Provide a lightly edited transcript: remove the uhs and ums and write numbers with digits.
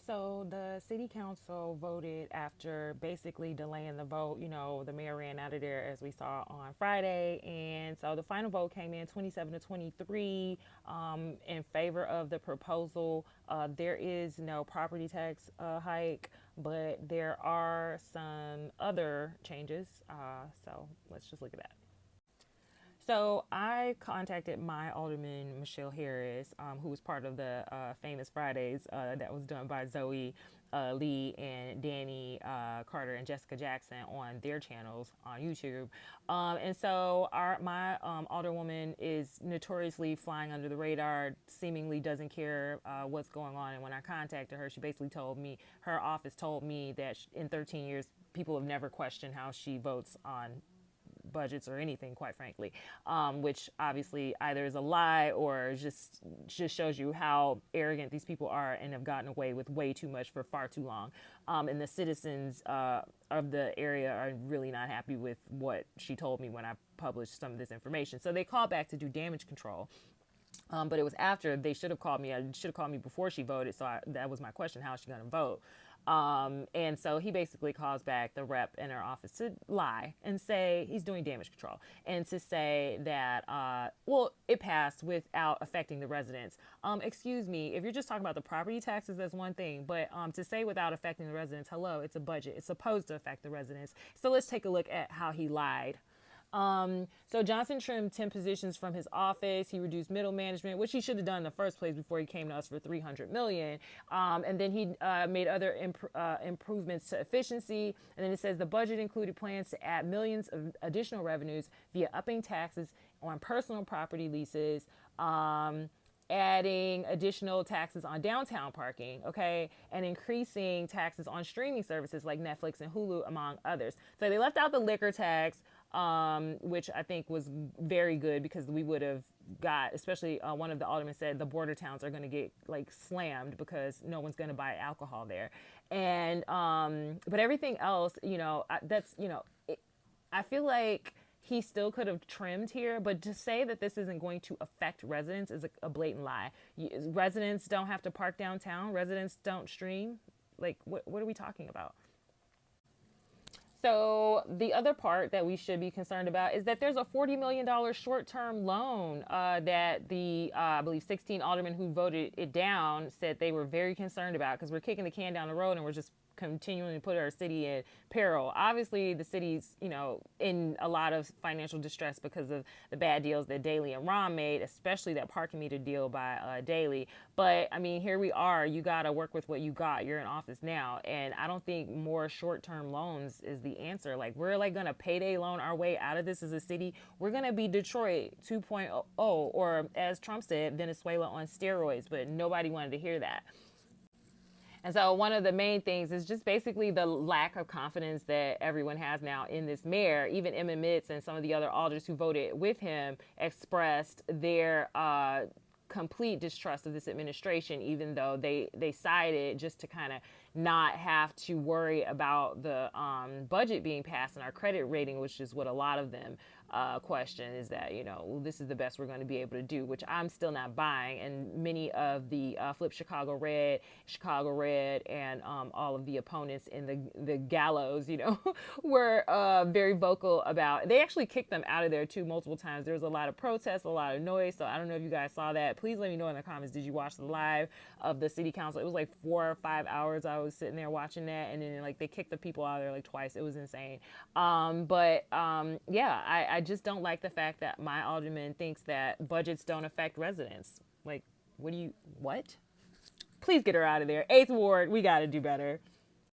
So the city council voted after basically delaying the vote. You know, the mayor ran out of there as we saw on Friday. And so the final vote came in 27 to 23 in favor of the proposal. There is no property tax hike, but there are some other changes. So let's just look at that. So I contacted my Alderman Michelle Harris, who was part of the Famous Fridays that was done by Zoe Lee and Danny Carter and Jessica Jackson on their channels on YouTube. And so my Alderwoman is notoriously flying under the radar, seemingly doesn't care what's going on. And when I contacted her, she basically told me, her office told me that in 13 years, people have never questioned how she votes on budgets or anything, quite frankly, which obviously either is a lie or just shows you how arrogant these people are and have gotten away with way too much for far too long. And the citizens of the area are really not happy with what she told me when I published some of this information. So they called back to do damage control. But it was after. They should have called me. I should have called me before she voted. So that was my question: how is she going to vote? And so he basically calls back the rep in her office to lie and say he's doing damage control, and to say that, well, it passed without affecting the residents. Excuse me, if you're just talking about the property taxes, that's one thing, but to say without affecting the residents, hello, it's a budget. It's supposed to affect the residents. So let's take a look at how he lied. So Johnson trimmed 10 positions from his office. He reduced middle management, which he should have done in the first place before he came to us for $300 million. And then he made other improvements to efficiency. And then it says the budget included plans to add millions of additional revenues via upping taxes on personal property leases, adding additional taxes on downtown parking, okay, and increasing taxes on streaming services like Netflix and Hulu, among others. So they left out the liquor tax, which I think was very good, because we would have got, especially one of the aldermen said the border towns are going to get like slammed because no one's going to buy alcohol there. And but everything else, that's, I feel like he still could have trimmed here, but to say that this isn't going to affect residents is a blatant lie. Residents don't have to park downtown. Residents don't stream. Like, what are we talking about? So the other part that we should be concerned about is that there's a $40 million short-term loan that the, I believe, 16 aldermen who voted it down said they were very concerned about, because we're kicking the can down the road and we're just continuing to put our city in peril. Obviously, the city's, in a lot of financial distress because of the bad deals that Daley and Ron made, especially that parking meter deal by Daley. But I mean, here we are. You got to work with what you got. You're in office now, and I don't think more short-term loans is the answer. Like, we're like gonna payday loan our way out of this as a city. We're gonna be Detroit 2.0, or as Trump said, Venezuela on steroids. But nobody wanted to hear that. And so one of the main things is just basically the lack of confidence that everyone has now in this mayor. Even Emma Mitz and some of the other alders who voted with him expressed their complete distrust of this administration, even though they sided just to kind of not have to worry about the budget being passed and our credit rating, which is what a lot of them question, is that, well, this is the best we're going to be able to do, which I'm still not buying. And many of the Flip Chicago Red, and all of the opponents in the gallows, were very vocal about. They actually kicked them out of there too multiple times. There was a lot of protests, a lot of noise. So I don't know if you guys saw that. Please let me know in the comments. Did you watch the live of the city council? It was like 4 or 5 hours. I was sitting there watching that, and then like they kicked the people out of there like twice. It was insane. Yeah, I just don't like the fact that my alderman thinks that budgets don't affect residents. Like, what? Please get her out of there. 8th Ward, we got to do better.